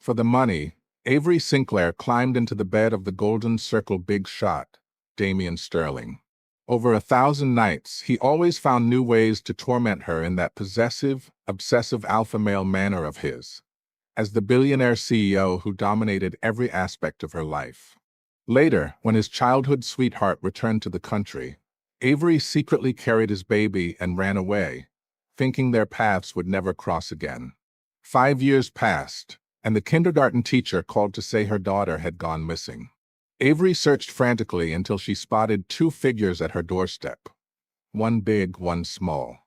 For the money, Avery Sinclair climbed into the bed of the Golden Circle big shot, Damien Sterling. Over 1,000 nights, he always found new ways to torment her in that possessive, obsessive alpha male manner of his, as the billionaire CEO who dominated every aspect of her life. Later, when his childhood sweetheart returned to the country, Avery secretly carried his baby and ran away, thinking their paths would never cross again. 5 years passed, and the kindergarten teacher called to say her daughter had gone missing. Avery searched frantically until she spotted 2 figures at her doorstep. One big, one small.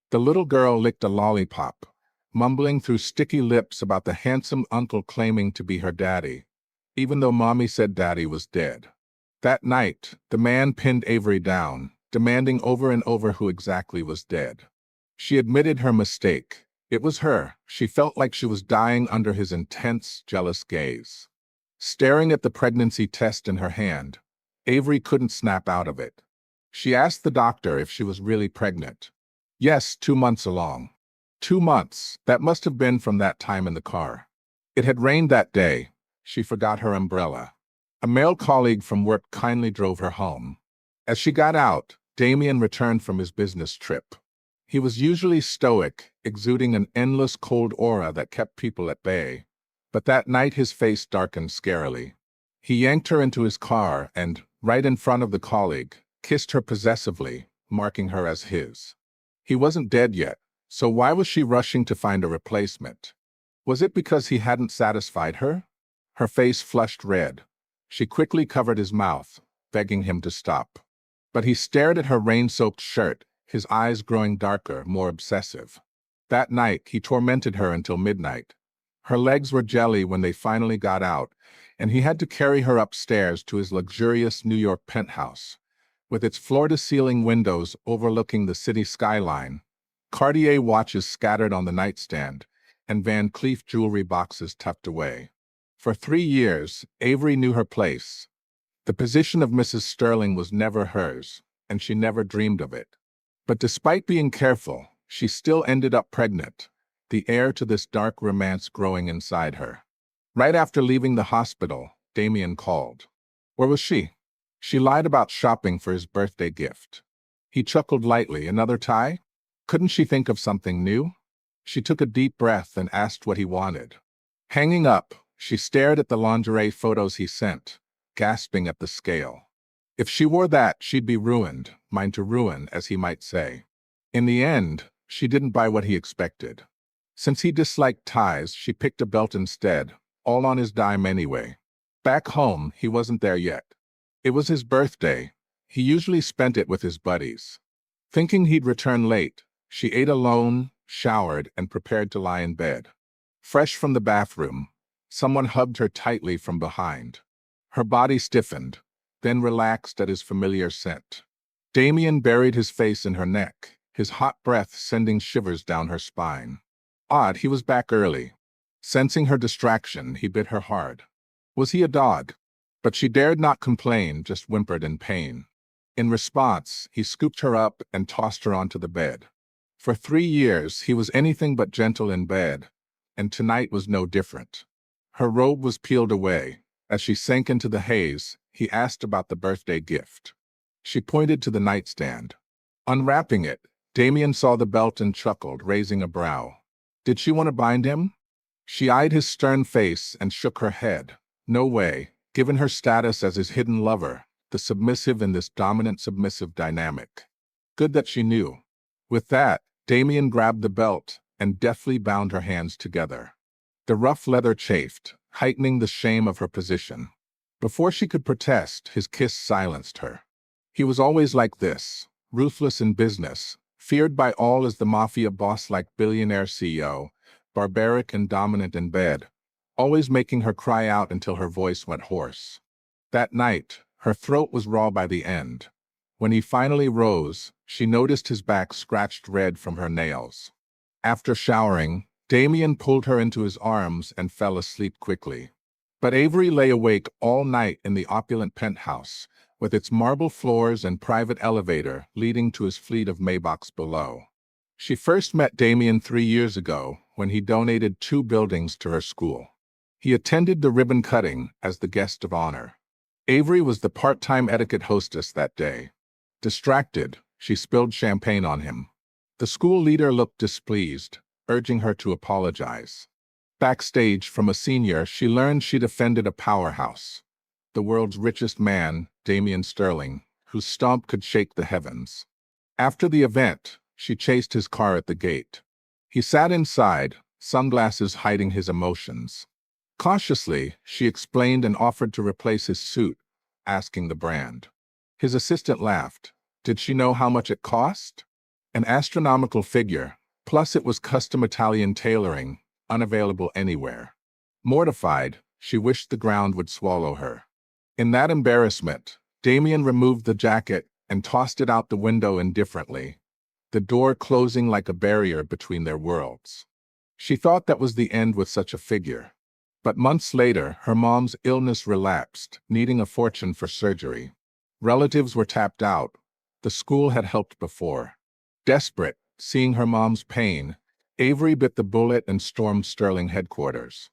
The little girl licked a lollipop, mumbling through sticky lips about the handsome uncle claiming to be her daddy, even though Mommy said Daddy was dead. That night, the man pinned Avery down, demanding over and over who exactly was dead. She admitted her mistake. It was her. She felt like she was dying under his intense, jealous gaze. Staring at the pregnancy test in her hand, Avery couldn't snap out of it. She asked the doctor if she was really pregnant. Yes, 2 months along. 2 months. That must have been from that time in the car. It had rained that day. She forgot her umbrella. A male colleague from work kindly drove her home. As she got out, Damien returned from his business trip. He was usually stoic, exuding an endless cold aura that kept people at bay. But that night his face darkened scarily. He yanked her into his car and, right in front of the colleague, kissed her possessively, marking her as his. He wasn't dead yet, so why was she rushing to find a replacement? Was it because he hadn't satisfied her? Her face flushed red. She quickly covered his mouth, begging him to stop. But he stared at her rain-soaked shirt, his eyes growing darker, more obsessive. That night, he tormented her until midnight. Her legs were jelly when they finally got out, and he had to carry her upstairs to his luxurious New York penthouse. With its floor-to-ceiling windows overlooking the city skyline, Cartier watches scattered on the nightstand, and Van Cleef jewelry boxes tucked away. For 3 years, Avery knew her place. The position of Mrs. Sterling was never hers, and she never dreamed of it. But despite being careful, she still ended up pregnant, the heir to this dark romance growing inside her. Right after leaving the hospital, Damien called. Where was she? She lied about shopping for his birthday gift. He chuckled lightly. Another tie? Couldn't she think of something new? She took a deep breath and asked what he wanted. Hanging up, she stared at the lingerie photos he sent, gasping at the scale. If she wore that, she'd be ruined, mine to ruin, as he might say. In the end, she didn't buy what he expected. Since he disliked ties, she picked a belt instead, all on his dime anyway. Back home, he wasn't there yet. It was his birthday. He usually spent it with his buddies. Thinking he'd return late, she ate alone, showered, and prepared to lie in bed. Fresh from the bathroom, someone hugged her tightly from behind. Her body stiffened, then relaxed at his familiar scent. Damien buried his face in her neck, his hot breath sending shivers down her spine. Odd, he was back early. Sensing her distraction, he bit her hard. Was he a dog? But she dared not complain, just whimpered in pain. In response, he scooped her up and tossed her onto the bed. For 3 years, he was anything but gentle in bed, and tonight was no different. Her robe was peeled away. As she sank into the haze, he asked about the birthday gift. She pointed to the nightstand. Unwrapping it, Damien saw the belt and chuckled, raising a brow. Did she want to bind him? She eyed his stern face and shook her head. No way, given her status as his hidden lover, the submissive in this dominant-submissive dynamic. Good that she knew. With that, Damien grabbed the belt and deftly bound her hands together. The rough leather chafed, heightening the shame of her position. Before she could protest, his kiss silenced her. He was always like this, ruthless in business, feared by all as the mafia boss like billionaire CEO, barbaric and dominant in bed, always making her cry out until her voice went hoarse. That night, her throat was raw by the end. When he finally rose, she noticed his back scratched red from her nails. After showering, Damien pulled her into his arms and fell asleep quickly. But Avery lay awake all night in the opulent penthouse, with its marble floors and private elevator leading to his fleet of Maybachs below. She first met Damien 3 years ago when he donated 2 buildings to her school. He attended the ribbon cutting as the guest of honor. Avery was the part-time etiquette hostess that day. Distracted, she spilled champagne on him. The school leader looked displeased, urging her to apologize. Backstage from a senior, she learned she'd offended a powerhouse, the world's richest man, Damien Sterling, whose stomp could shake the heavens. After the event, she chased his car at the gate. He sat inside, sunglasses hiding his emotions. Cautiously, she explained and offered to replace his suit, asking the brand. His assistant laughed. Did she know how much it cost? An astronomical figure, plus it was custom Italian tailoring, unavailable anywhere. Mortified, she wished the ground would swallow her. In that embarrassment, Damien removed the jacket and tossed it out the window indifferently, the door closing like a barrier between their worlds. She thought that was the end with such a figure. But months later, her mom's illness relapsed, needing a fortune for surgery. Relatives were tapped out. The school had helped before. Desperate, seeing her mom's pain, Avery bit the bullet and stormed Sterling headquarters.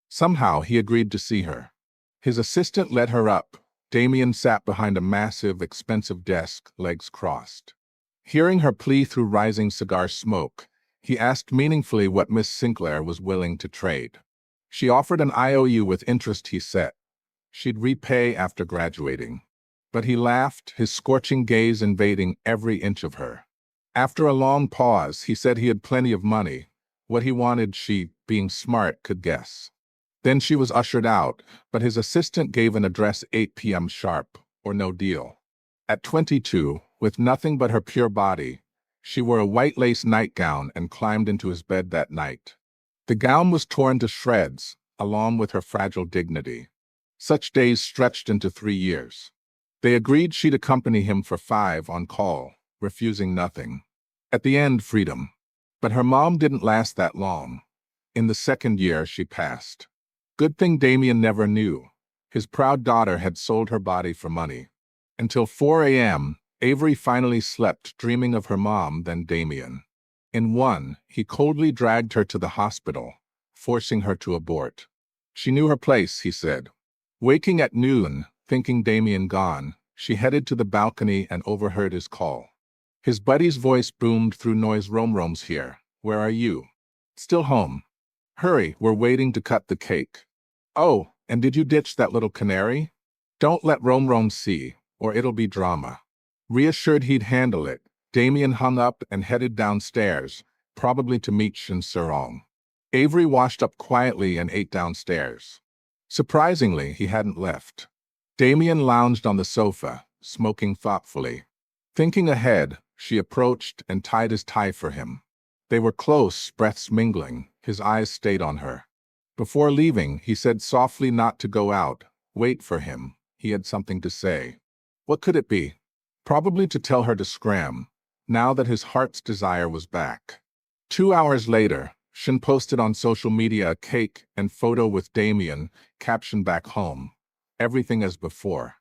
Somehow, he agreed to see her. His assistant led her up. Damien sat behind a massive, expensive desk, legs crossed. Hearing her plea through rising cigar smoke, he asked meaningfully what Miss Sinclair was willing to trade. She offered an IOU with interest, he said. She'd repay after graduating. But he laughed, his scorching gaze invading every inch of her. After a long pause, he said he had plenty of money. What he wanted, she, being smart, could guess. Then she was ushered out, but his assistant gave an address 8 p.m. sharp, or no deal. At 22, with nothing but her pure body, she wore a white lace nightgown and climbed into his bed that night. The gown was torn to shreds, along with her fragile dignity. Such days stretched into 3 years. They agreed she'd accompany him for 5 on call, refusing nothing. At the end, freedom. But her mom didn't last that long. In the 2nd year, she passed. Good thing Damien never knew. His proud daughter had sold her body for money. Until 4 a.m., Avery finally slept, dreaming of her mom, then Damien. In one, he coldly dragged her to the hospital, forcing her to abort. She knew her place, he said. Waking at noon, thinking Damien gone, she headed to the balcony and overheard his call. His buddy's voice boomed through noise. Rome's here. Where are you? Still home. Hurry, we're waiting to cut the cake. Oh, and did you ditch that little canary? Don't let Rome see, or it'll be drama. Reassured he'd handle it, Damien hung up and headed downstairs, probably to meet Shin Serong. Avery washed up quietly and ate downstairs. Surprisingly, he hadn't left. Damien lounged on the sofa, smoking thoughtfully. Thinking ahead, she approached and tied his tie for him. They were close, breaths mingling. His eyes stayed on her. Before leaving, he said softly not to go out. Wait for him. He had something to say. What could it be? Probably to tell her to scram, now that his heart's desire was back. 2 hours later, Shin posted on social media a cake and photo with Damien, caption back home. Everything as before.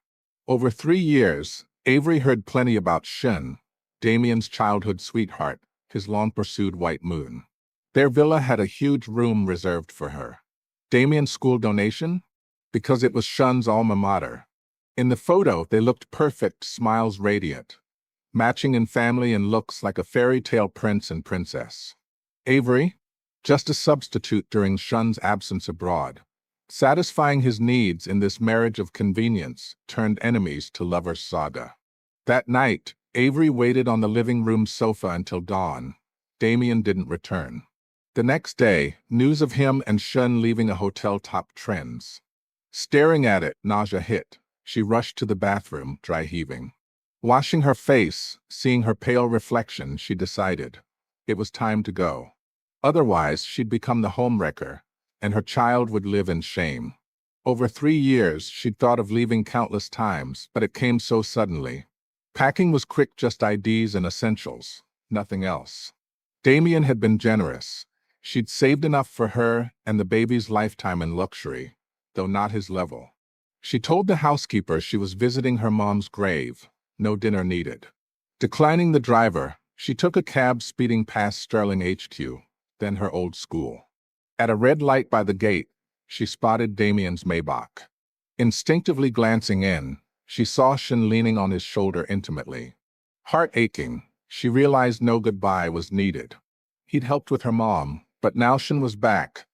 Over 3 years, Avery heard plenty about Shin, Damien's childhood sweetheart, his long-pursued white moon. Their villa had a huge room reserved for her. Damien's school donation? Because it was Shin's alma mater. In the photo, they looked perfect, smiles radiant, matching in family and looks like a fairy tale prince and princess. Avery? Just a substitute during Shin's absence abroad, satisfying his needs in this marriage of convenience turned enemies to lovers saga. That night, Avery waited on the living room sofa until dawn. Damien didn't return. The next day, news of him and Shin leaving a hotel topped trends. Staring at it, nausea hit. She rushed to the bathroom, dry heaving. Washing her face, seeing her pale reflection, she decided it was time to go. Otherwise, she'd become the homewrecker, and her child would live in shame. Over 3 years, she'd thought of leaving countless times, but it came so suddenly. Packing was quick, just IDs and essentials, nothing else. Damien had been generous. She'd saved enough for her and the baby's lifetime in luxury, though not his level. She told the housekeeper she was visiting her mom's grave, no dinner needed. Declining the driver, she took a cab speeding past Sterling HQ, then her old school. At a red light by the gate, she spotted Damien's Maybach. Instinctively glancing in, she saw Shin leaning on his shoulder intimately. Heart aching, she realized no goodbye was needed. He'd helped with her mom, but now Shin was back.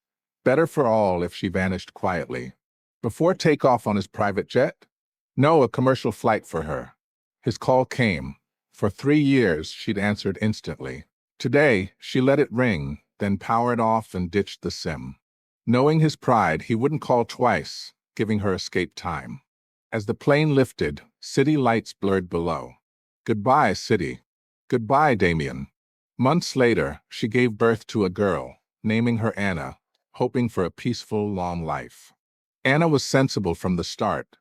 Better for all if she vanished quietly. Before takeoff on his private jet? No, a commercial flight for her. His call came. For 3 years, she'd answered instantly. Today, she let it ring, then powered off and ditched the SIM. Knowing his pride, he wouldn't call twice, giving her escape time. As the plane lifted, city lights blurred below. Goodbye, city. Goodbye, Damien. Months later, she gave birth to a girl, naming her Anna, hoping for a peaceful, long life. Anna was sensible from the start.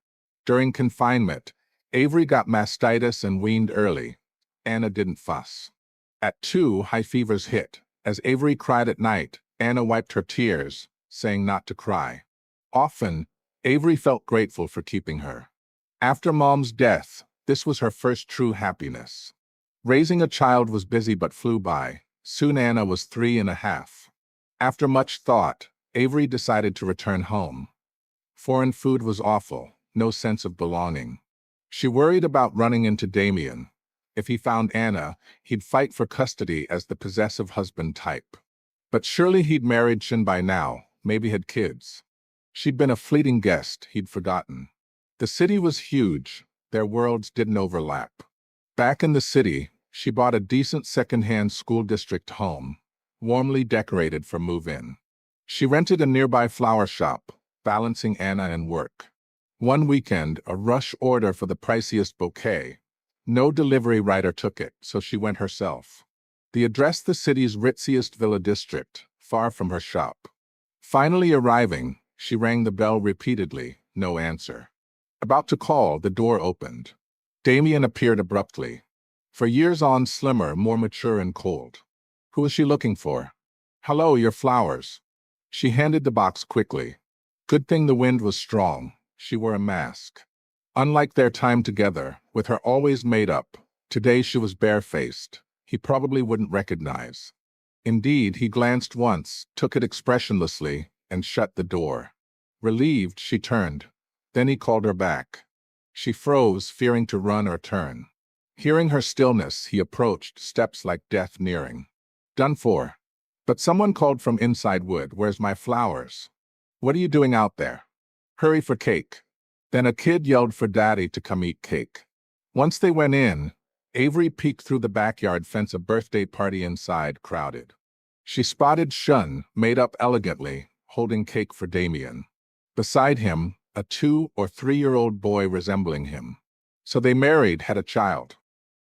During confinement, Avery got mastitis and weaned early. Anna didn't fuss. At 2, high fevers hit. As Avery cried at night, Anna wiped her tears, saying not to cry. Often, Avery felt grateful for keeping her. After Mom's death, this was her first true happiness. Raising a child was busy but flew by. Soon Anna was 3.5. After much thought, Avery decided to return home. Foreign food was awful, no sense of belonging. She worried about running into Damien. If he found Anna, he'd fight for custody as the possessive husband type. But surely he'd married Shin by now, maybe had kids. She'd been a fleeting guest, he'd forgotten. The city was huge, their worlds didn't overlap. Back in the city, she bought a decent second-hand school district home, warmly decorated for move-in. She rented a nearby flower shop, balancing Anna and work. One weekend, a rush order for the priciest bouquet. No delivery rider took it, so she went herself. The address the city's ritziest villa district, far from her shop. Finally arriving, she rang the bell repeatedly, no answer. About to call, the door opened. Damien appeared abruptly. For years on, slimmer, more mature and cold. Who was she looking for? Hello, your flowers. She handed the box quickly. Good thing the wind was strong. She wore a mask. Unlike their time together, with her always made up, today she was barefaced. He probably wouldn't recognize. Indeed, he glanced once, took it expressionlessly, and shut the door. Relieved, she turned. Then he called her back. She froze, fearing to run or turn. Hearing her stillness, he approached, steps like death nearing. Done for. But someone called from inside wood, where's my flowers? What are you doing out there? Hurry for cake. Then a kid yelled for Daddy to come eat cake. Once they went in, Avery peeked through the backyard fence, a birthday party inside, crowded. She spotted Shun, made up elegantly, holding cake for Damien. Beside him, a 2- or 3-year-old boy resembling him. So they married, had a child.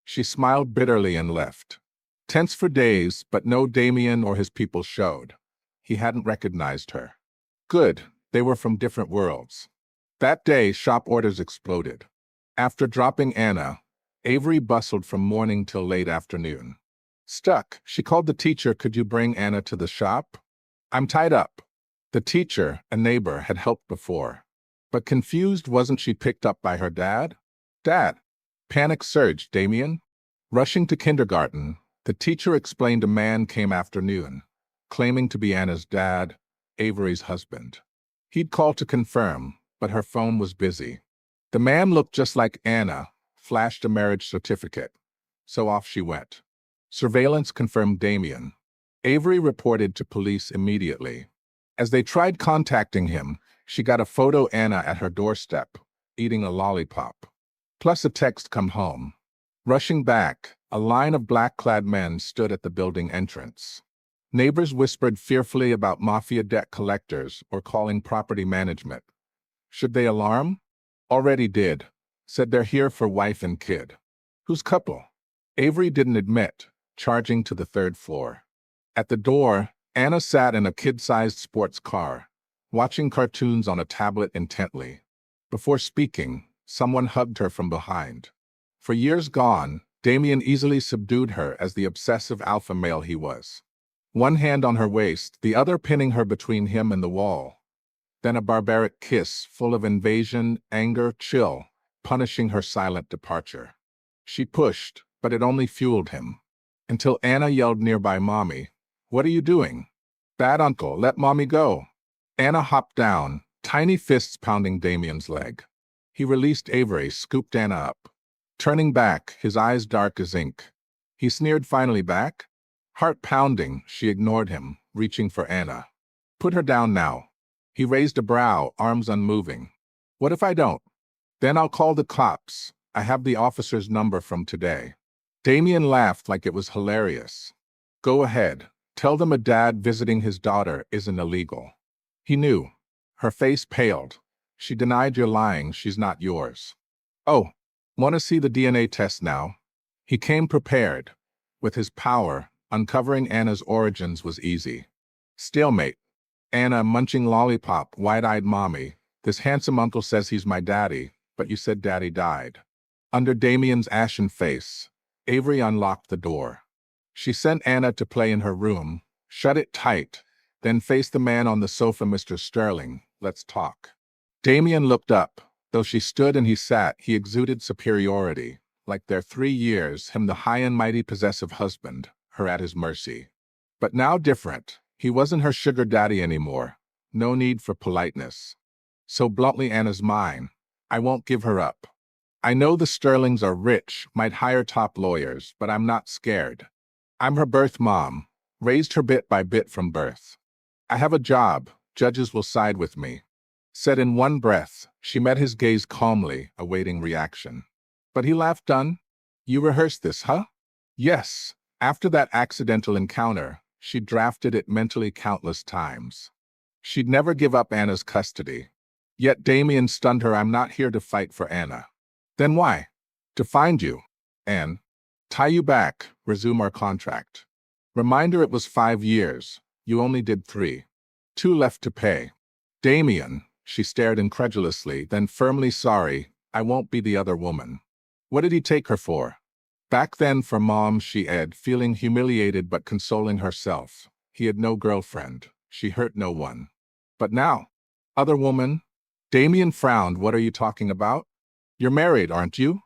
She smiled bitterly and left. Tense for days, but no Damien or his people showed. He hadn't recognized her. Good, they were from different worlds. That day, shop orders exploded. After dropping Anna, Avery bustled from morning till late afternoon. Stuck, she called the teacher, could you bring Anna to the shop? I'm tied up. The teacher, a neighbor, had helped before. But confused, wasn't she picked up by her dad? Dad. Panic surged, Damien. Rushing to kindergarten, the teacher explained a man came afternoon, claiming to be Anna's dad, Avery's husband. He'd called to confirm, but her phone was busy. The man looked just like Anna, flashed a marriage certificate. So off she went. Surveillance confirmed Damien. Avery reported to police immediately. As they tried contacting him, she got a photo Anna at her doorstep, eating a lollipop. Plus a text, come home. Rushing back, a line of black-clad men stood at the building entrance. Neighbors whispered fearfully about mafia debt collectors or calling property management. Should they alarm? Already did. Said they're here for wife and kid. Whose couple? Avery didn't admit, charging to the 3rd floor. At the door, Anna sat in a kid-sized sports car, watching cartoons on a tablet intently. Before speaking, someone hugged her from behind. For years gone, Damien easily subdued her as the obsessive alpha male he was. One hand on her waist, the other pinning her between him and the wall. Then a barbaric kiss, full of invasion, anger, chill, punishing her silent departure. She pushed, but it only fueled him. Until Anna yelled nearby, Mommy, what are you doing? Bad uncle, let Mommy go. Anna hopped down, tiny fists pounding Damien's leg. He released Avery, scooped Anna up. Turning back, his eyes dark as ink. He sneered finally back. Heart pounding, she ignored him, reaching for Anna. Put her down now. He raised a brow, arms unmoving. What if I don't? Then I'll call the cops. I have the officer's number from today. Damien laughed like it was hilarious. Go ahead. Tell them a dad visiting his daughter isn't illegal. He knew. Her face paled. She denied you're lying, she's not yours. Oh, want to see the DNA test now? He came prepared. With his power, uncovering Anna's origins was easy. Stalemate. Anna munching lollipop, wide-eyed mommy. This handsome uncle says he's my daddy, but you said daddy died. Under Damien's ashen face, Avery unlocked the door. She sent Anna to play in her room, shut it tight, then faced the man on the sofa. Mr. Sterling, let's talk. Damien looked up. Though she stood and he sat, he exuded superiority. Like their 3 years, him the high and mighty possessive husband, her at his mercy. But now different. He wasn't her sugar daddy anymore. No need for politeness. So bluntly, Anna's mine. I won't give her up. I know the Sterlings are rich, might hire top lawyers, but I'm not scared. I'm her birth mom, raised her bit by bit from birth. I have a job, judges will side with me. Said in one breath, she met his gaze calmly, awaiting reaction. But he laughed. Done? You rehearsed this, huh? Yes. After that accidental encounter, she drafted it mentally countless times. She'd never give up Anna's custody. Yet Damien stunned her. I'm not here to fight for Anna. Then why? To find you. And tie you back, resume our contract. Reminder, it was 5 years. You only did 3. 2 left to pay. Damien, she stared incredulously, then firmly, sorry, I won't be the other woman. What did he take her for? Back then for mom, she said, feeling humiliated but consoling herself. He had no girlfriend. She hurt no one. But now, other woman? Damien frowned. What are you talking about? You're married, aren't you?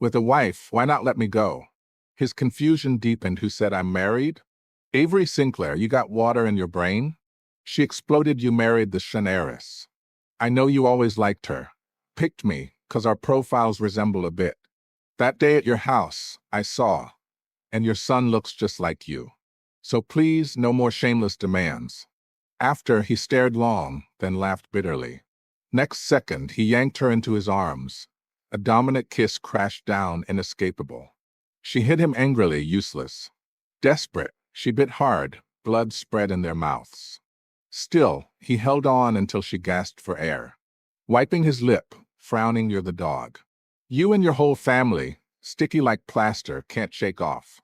With a wife, why not let me go? His confusion deepened. Who said I'm married? Avery Sinclair, you got water in your brain? She exploded. You married the heiress. I know you always liked her. Picked me, 'cause our profiles resemble a bit. That day at your house, I saw. And your son looks just like you. So please, no more shameless demands. After, he stared long, then laughed bitterly. Next second, he yanked her into his arms. A dominant kiss crashed down, inescapable. She hit him angrily, useless. Desperate, she bit hard, blood spread in their mouths. Still, he held on until she gasped for air. Wiping his lip, frowning, you're the dog. You and your whole family, sticky like plaster, can't shake off.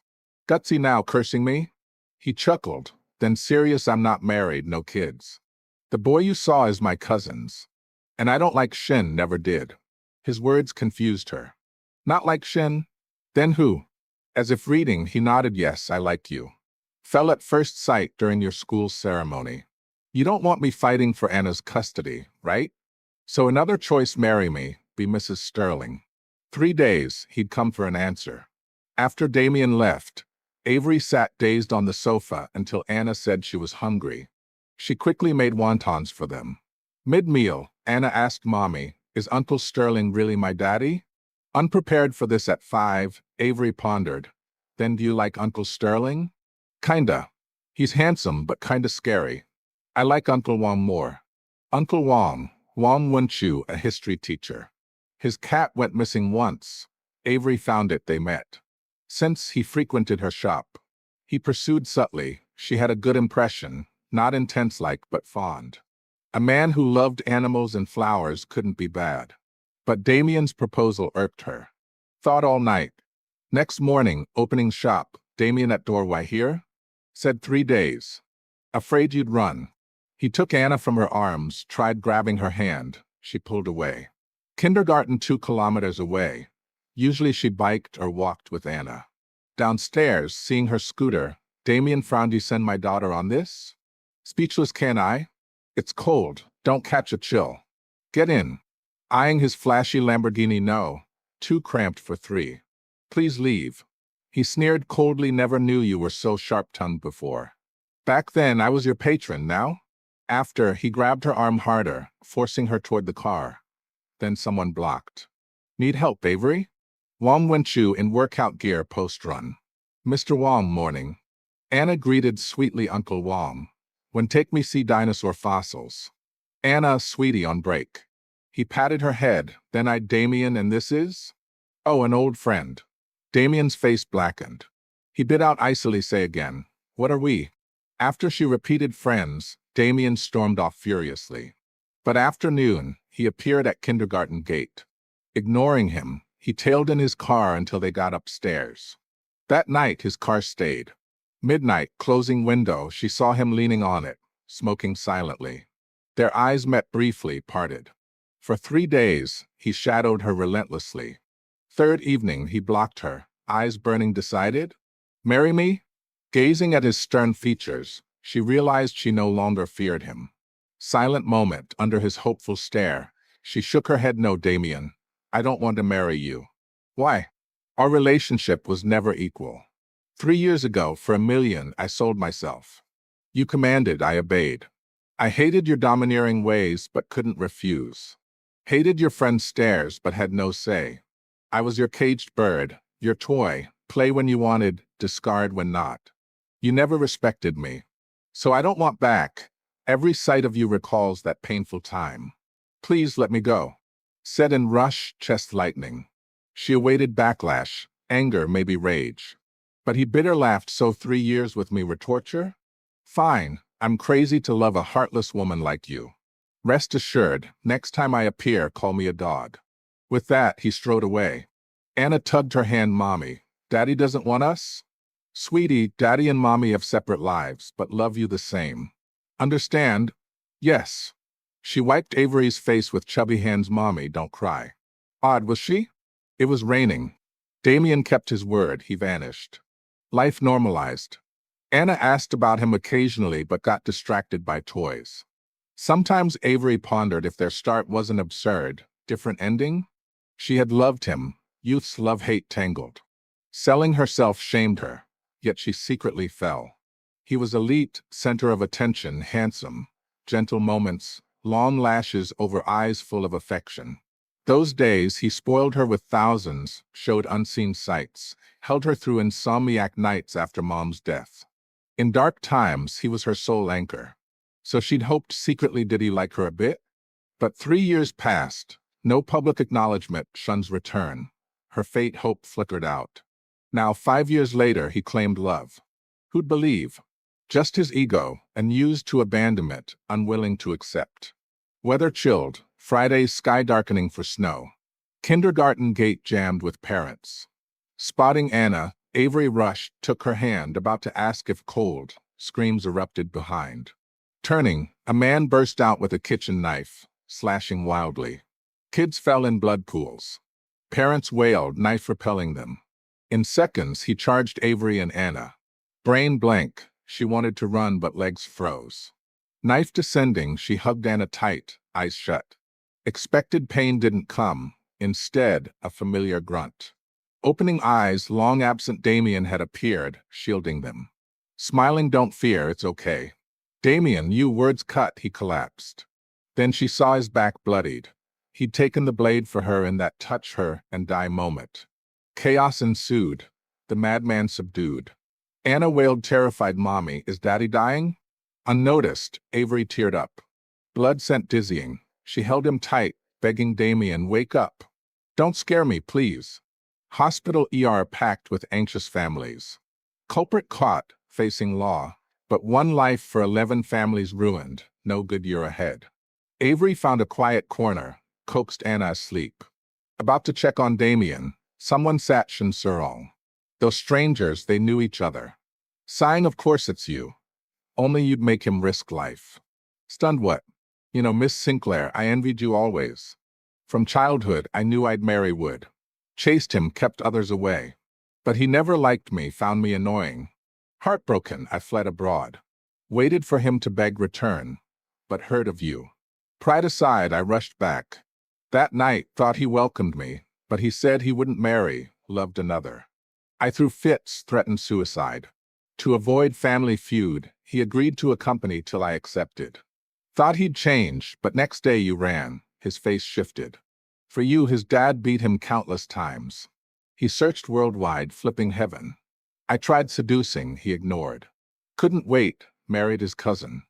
Gutsy now, cursing me? He chuckled, then serious, I'm not married, no kids. The boy you saw is my cousin's. And I don't like Shin, never did. His words confused her. Not like Shin? Then who? As if reading, he nodded, yes, I like you. Fell at first sight during your school ceremony. You don't want me fighting for Anna's custody, right? So another choice, marry me, be Mrs. Sterling. 3 days, he'd come for an answer. After Damien left, Avery sat dazed on the sofa until Anna said she was hungry. She quickly made wontons for them. Mid-meal, Anna asked Mommy, is Uncle Sterling really my daddy? Unprepared for this at 5, Avery pondered. Then do you like Uncle Sterling? Kinda. He's handsome but kinda scary. I like Uncle Wong more. Uncle Wong Wen-chu, a history teacher. His cat went missing once. Avery found it, they met. Since he frequented her shop. He pursued subtly. She had a good impression, not intense-like but fond. A man who loved animals and flowers couldn't be bad. But Damien's proposal irked her. Thought all night. Next morning, opening shop, Damien at door. Why here? Said 3 days. Afraid you'd run. He took Anna from her arms, tried grabbing her hand. She pulled away. Kindergarten 2 kilometers away. Usually she biked or walked with Anna. Downstairs, seeing her scooter, Damien frowned. You send my daughter on this? Speechless, can I? It's cold, don't catch a chill. Get in. Eyeing his flashy Lamborghini, no. Too cramped for 3. Please leave. He sneered coldly, never knew you were so sharp-tongued before. Back then I was your patron, now? After, he grabbed her arm harder, forcing her toward the car. Then someone blocked. Need help, Avery? Wong Wen-chu in workout gear post-run. Mr. Wong, morning. Anna greeted sweetly Uncle Wong. When take me see dinosaur fossils. Anna, sweetie, on break. He patted her head, then eyed Damien, and this is? Oh, an old friend. Damien's face blackened. He bit out icily say again, what are we? After she repeated friends, Damien stormed off furiously. But after noon, he appeared at kindergarten gate. Ignoring him, he tailed in his car until they got upstairs. That night, his car stayed. Midnight, closing window, she saw him leaning on it, smoking silently. Their eyes met briefly, parted. For 3 days, he shadowed her relentlessly. Third evening, he blocked her, eyes burning decided. Marry me? Gazing at his stern features, she realized she no longer feared him. Silent moment, under his hopeful stare, she shook her head. No, Damien, I don't want to marry you. Why? Our relationship was never equal. 3 years ago, for $1 million, I sold myself. You commanded, I obeyed. I hated your domineering ways, but couldn't refuse. Hated your friend's stares, but had no say. I was your caged bird, your toy, play when you wanted, discard when not. You never respected me. So I don't want back. Every sight of you recalls that painful time. Please let me go. Said in rush, chest lightening. She awaited backlash, anger, maybe rage. But he bitter laughed. So 3 years with me were torture? Fine, I'm crazy to love a heartless woman like you. Rest assured, next time I appear, call me a dog. With that, he strode away. Anna tugged her hand. Mommy, Daddy doesn't want us? Sweetie, Daddy and Mommy have separate lives, but love you the same. Understand? Yes. She wiped Avery's face with chubby hands. Mommy, don't cry. Odd, was she? It was raining. Damien kept his word. He vanished. Life normalized. Anna asked about him occasionally but got distracted by toys. Sometimes Avery pondered if their start wasn't absurd, different ending? She had loved him, youth's love-hate tangled. Selling herself shamed her, yet she secretly fell. He was elite, center of attention, handsome, gentle moments, long lashes over eyes full of affection. Those days he spoiled her with thousands, showed unseen sights, held her through insomniac nights after Mom's death. In dark times, he was her sole anchor. So she'd hoped secretly, did he like her a bit? But 3 years passed, no public acknowledgement, Shun's return. Her fate hope flickered out. Now 5 years later, he claimed love. Who'd believe? Just his ego, and used to abandonment, unwilling to accept. Weather chilled, Fridays sky darkening for snow. Kindergarten gate jammed with parents. Spotting Anna, Avery rushed, took her hand, about to ask if cold. Screams erupted behind. Turning, a man burst out with a kitchen knife, slashing wildly. Kids fell in blood pools. Parents wailed, knife repelling them. In seconds, he charged Avery and Anna. Brain blank, she wanted to run but legs froze. Knife descending, she hugged Anna tight, eyes shut. Expected pain didn't come, instead, a familiar grunt. Opening eyes, long absent Damien had appeared, shielding them. Smiling, don't fear, it's okay. Damien, you words cut, he collapsed. Then she saw his back bloodied. He'd taken the blade for her in that touch her and die moment. Chaos ensued, the madman subdued. Anna wailed terrified, Mommy, is Daddy dying? Unnoticed, Avery teared up. Blood sent dizzying. She held him tight, begging Damien, wake up. Don't scare me, please. Hospital ER packed with anxious families. Culprit caught, facing law. But one life for 11 families ruined, no good year ahead. Avery found a quiet corner, coaxed Anna asleep. About to check on Damien, someone sat Shin Surong. Though strangers, they knew each other. Sighing, of course it's you. Only you'd make him risk life. Stunned what? You know, Miss Sinclair, I envied you always. From childhood, I knew I'd marry Wood. Chased him, kept others away. But he never liked me, found me annoying. Heartbroken, I fled abroad. Waited for him to beg return, but heard of you. Pride aside, I rushed back. That night, thought he welcomed me, but he said he wouldn't marry, loved another. I threw fits, threatened suicide. To avoid family feud, he agreed to accompany till I accepted. Thought he'd change, but next day you ran. His face shifted. For you, his dad beat him countless times. He searched worldwide, flipping heaven. I tried seducing, he ignored. Couldn't wait, married his cousin.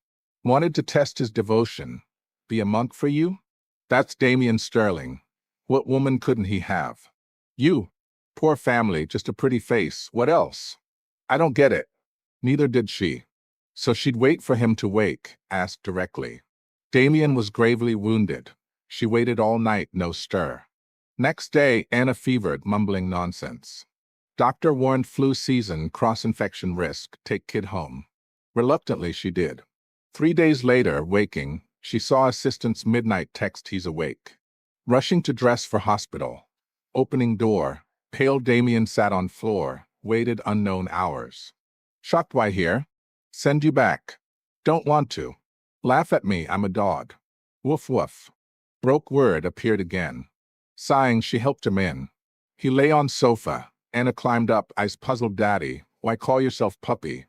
Wanted to test his devotion. Be a monk for you? That's Damien Sterling. What woman couldn't he have? You. Poor family, just a pretty face. What else? I don't get it. Neither did she. So she'd wait for him to wake, asked directly. Damien was gravely wounded. She waited all night, no stir. Next day, Anna fevered, mumbling nonsense. Doctor warned flu season, cross-infection risk, take kid home. Reluctantly, she did. 3 days later, waking, she saw assistant's midnight text, he's awake. Rushing to dress for hospital. Opening door, pale Damien sat on floor, waited unknown hours. Shocked, why here? Send you back. Don't want to. Laugh at me, I'm a dog. Woof woof. Broke word appeared again. Sighing, she helped him in. He lay on sofa. Anna climbed up, eyes puzzled. Daddy, why call yourself puppy?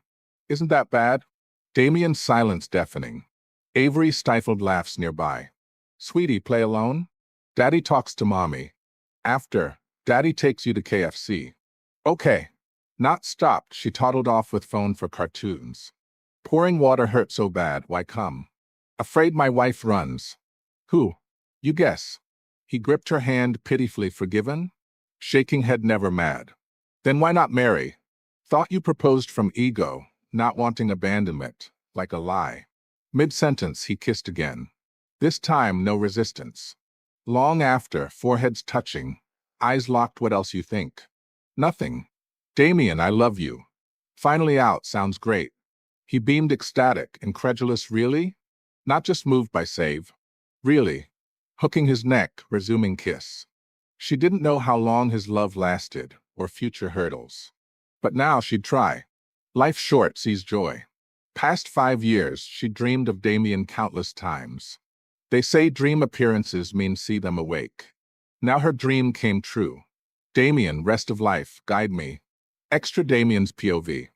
Isn't that bad? Damien's silence deafening. Avery stifled laughs nearby. Sweetie, play alone? Daddy talks to mommy. After, Daddy takes you to KFC. Okay. Not stopped, she toddled off with phone for cartoons. Pouring water hurt so bad, why come? Afraid my wife runs. Who? You guess. He gripped her hand pitifully. Forgiven? Shaking head, never mad. Then why not marry? Thought you proposed from ego, not wanting abandonment, like a lie. Mid-sentence, he kissed again. This time, no resistance. Long after, foreheads touching, eyes locked. What else you think? Nothing. Damien, I love you. Finally out, sounds great. He beamed ecstatic, incredulous. Really? Not just moved by save. Really. Hooking his neck, resuming kiss. She didn't know how long his love lasted, or future hurdles. But now she'd try. Life short, sees joy. Past 5 years, she dreamed of Damien countless times. They say dream appearances mean see them awake. Now her dream came true. Damien, rest of life, guide me. Extra Damien's POV.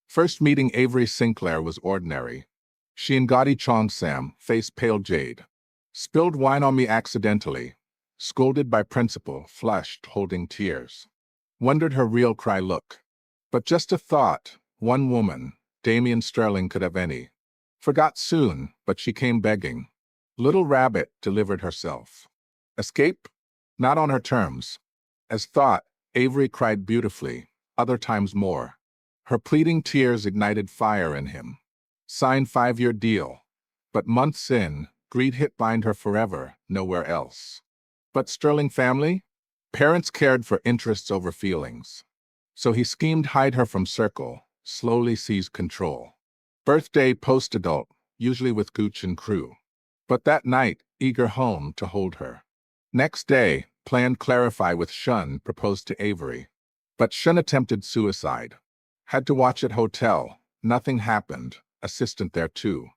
First meeting Avery Sinclair was ordinary. She and gaudy Cheongsam, face pale jade. Spilled wine on me accidentally. Scolded by principal, flushed, holding tears. Wondered her real cry look. But just a thought, one woman, Damien Sterling could have any. Forgot soon, but she came begging. Little rabbit delivered herself. Escape? Not on her terms. As thought, Avery cried beautifully, other times more. Her pleading tears ignited fire in him. Signed 5-year deal. But months in, greed hit bind her forever, nowhere else. But Sterling family? Parents cared for interests over feelings. So he schemed hide her from circle, slowly seized control. Birthday post-adult, usually with Gooch and crew. But that night, eager home to hold her. Next day, planned clarify with Shun, proposed to Avery. But Shun attempted suicide. Had to watch at hotel, nothing happened, assistant there too.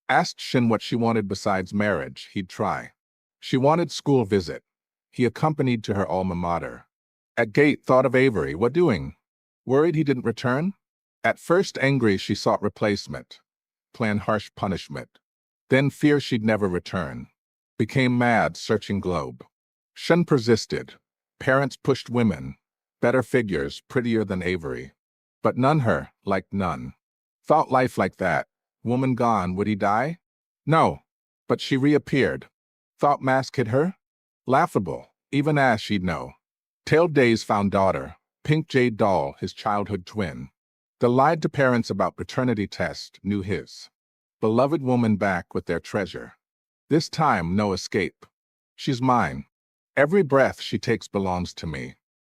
Asked Shin what she wanted besides marriage, he'd try. She wanted school visit. He accompanied to her alma mater. At gate, thought of Avery, what doing? Worried he didn't return? At first angry, she sought replacement. Planned harsh punishment. Then fear she'd never return. Became mad, searching globe. Shin persisted. Parents pushed women. Better figures, prettier than Avery. But none her, like none. Thought life like that. Woman gone, would he die? No. But she reappeared. Thought mask hid her? Laughable, even as she'd know. Tailed days found daughter, pink jade doll, his childhood twin. The lied to parents about paternity test, knew his. Beloved woman back with their treasure. This time, no escape. She's mine. Every breath she takes belongs to me.